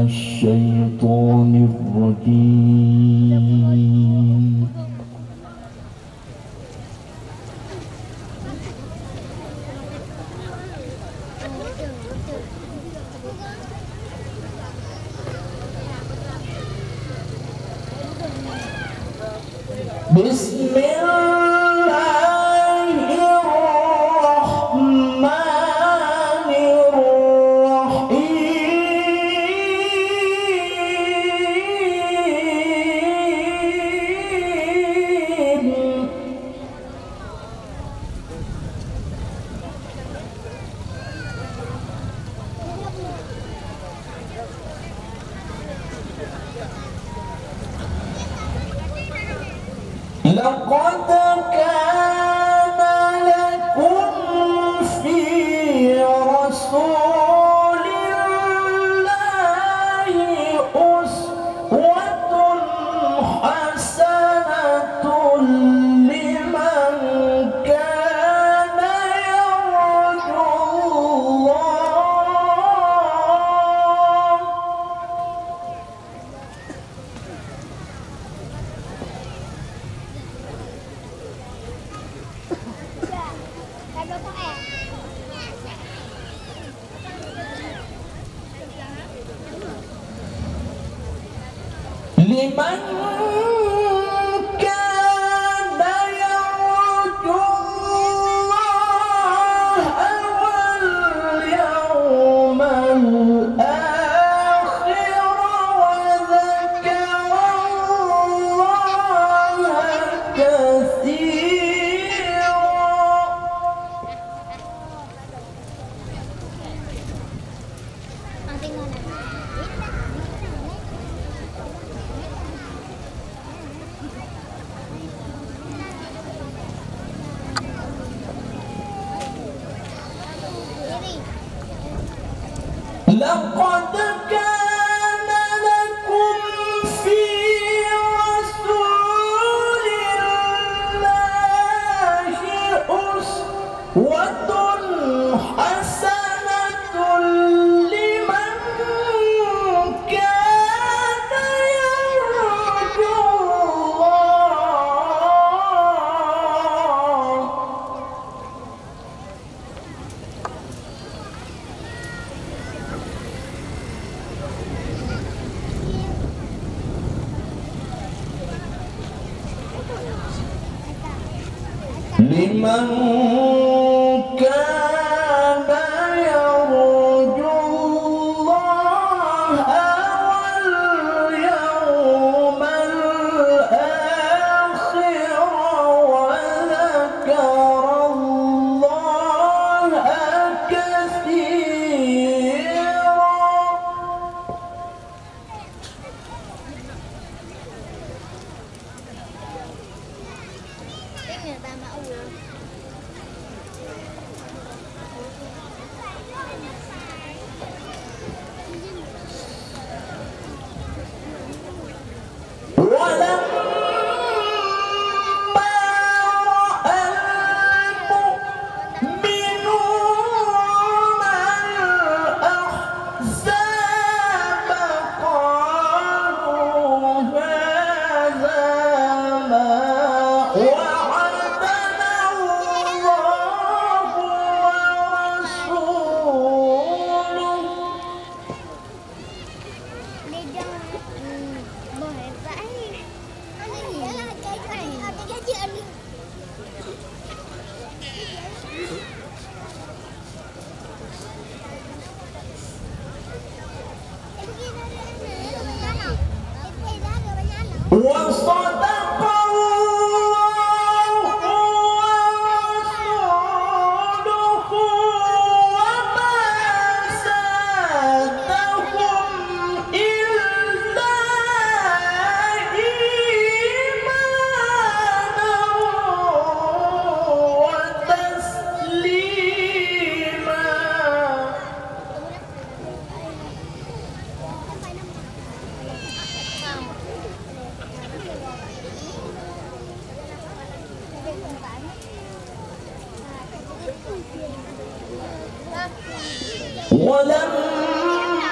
الشيطان الرجيم. بسم الله الرحمن الرحيم. لقد كان لكم في رسول الله أسوة حسنة لمن كان يرجو الله. لمن كان يرجو الله واليوم الآخر وذكر الله كثيرا. لقد كان لكم في رسول الله أسوة حسنة لمن كان يرجو الله. لمن كان يرجو الله واليوم الآخر وذكر الله كثيرا. ولما رأى المؤمنون الأحزاب قالوا هذا ما وعدنا الله ورسوله. وصدق الله ورسوله وما زادهم إلا إيمانا وتسليما. ولما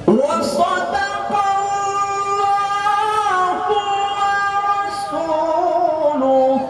وصدق الله ورسوله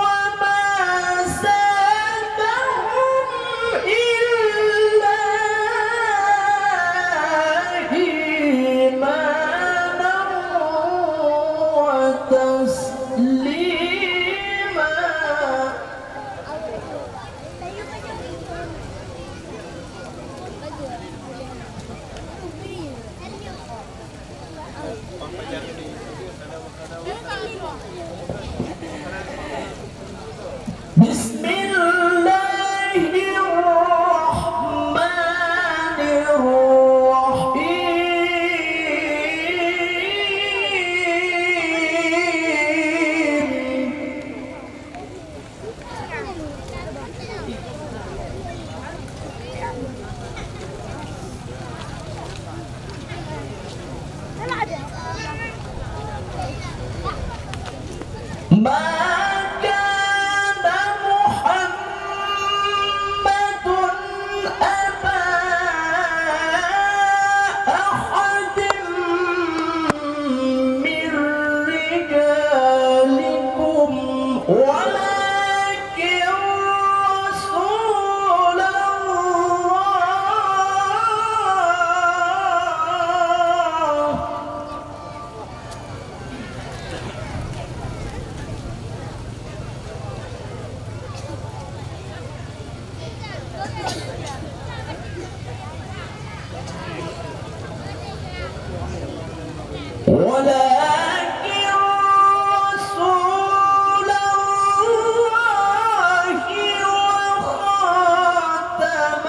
وما زادهم إلا إيمانا وتسليما. بسم الله الرحمن الرحيم. ما كان محمد أبا أحد من رجالكم ولكن رسول الله. ولكن رسول الله وخاتم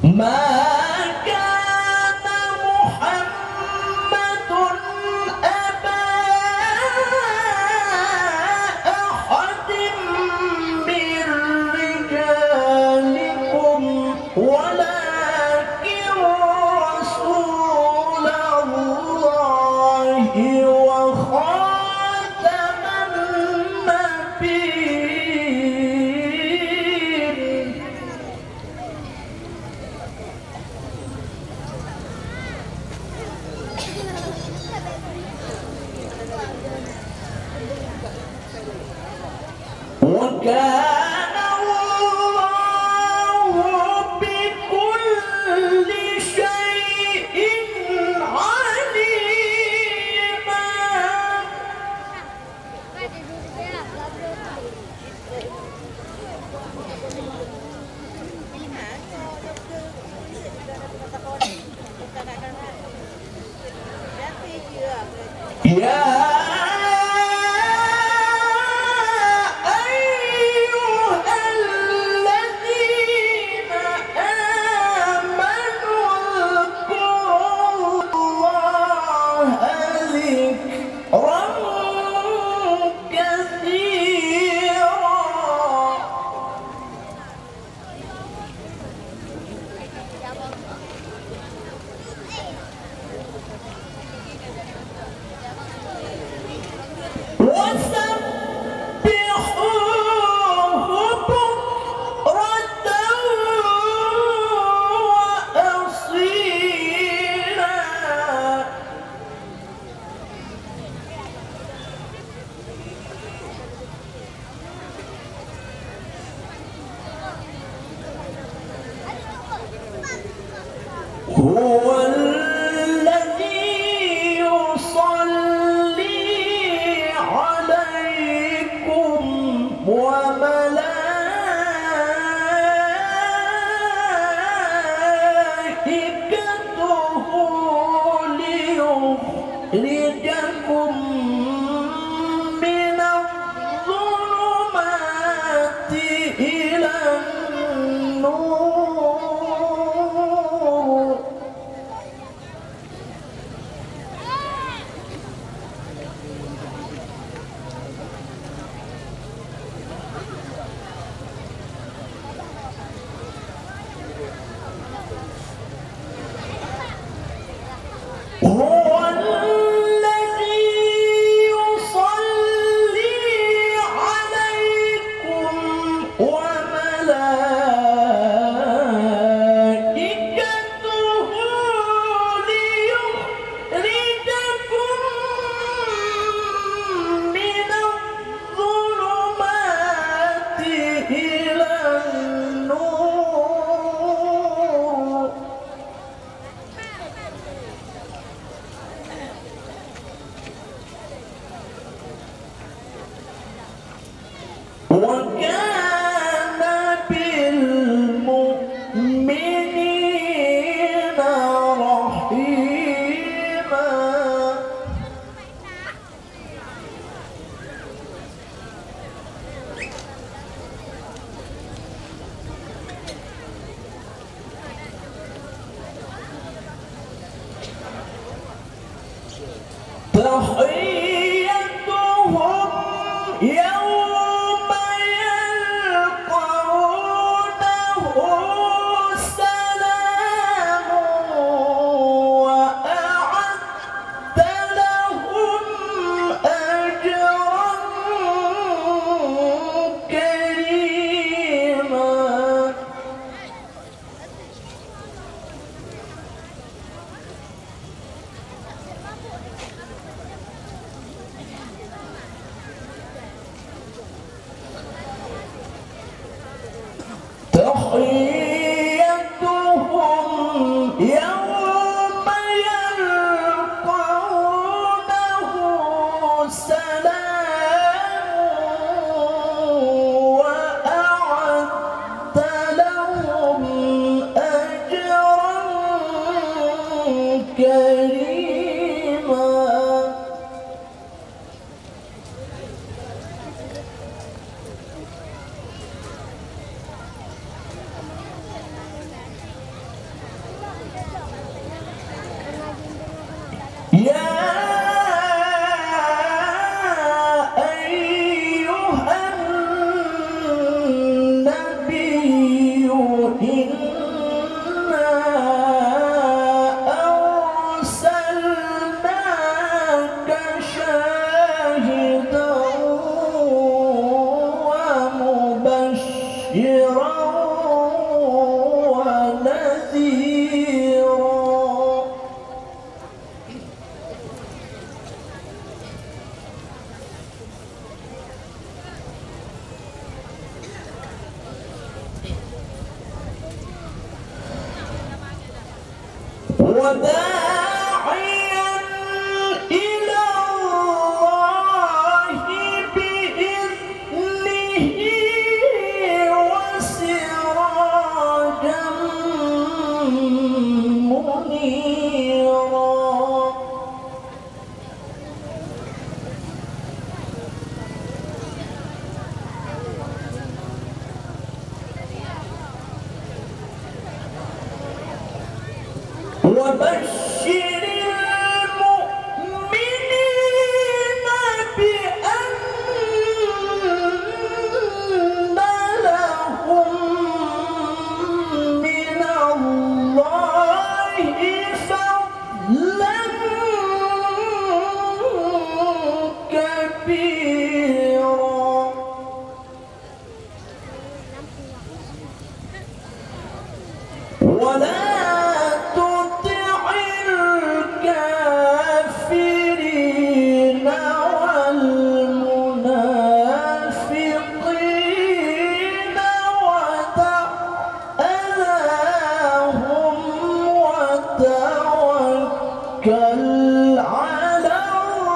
ما كان محمد أبا أحد من رجالكم ولكن رسول الله وخاتم النبيين. وكان الله بكل شيء عليما. يا هو الذي يصلي عليكم وملائكته ليخرجكم من الظلمات هو الذي يصلي عليكم وملائكته ليخرجكم من الظلمات إلى النور. وكان بالمؤمنين رحيما. تحيتهم يوم يلقونه سلام وأعد لهم أجرا كريما. تحيتهم يوم يلقونه سلام وأعد لهم أجرا كريما. يا أيها النبي إنا أرسلناك شاهدا ومبشرا ونذيرا. وداعيا إلى الله بإذنه وسراجا منيرا. وبشر المؤمنين بأن لهم من الله فضلا كبيرا. ولا الكافرين والمنافقين ودع أذاهم وتوكل على الله.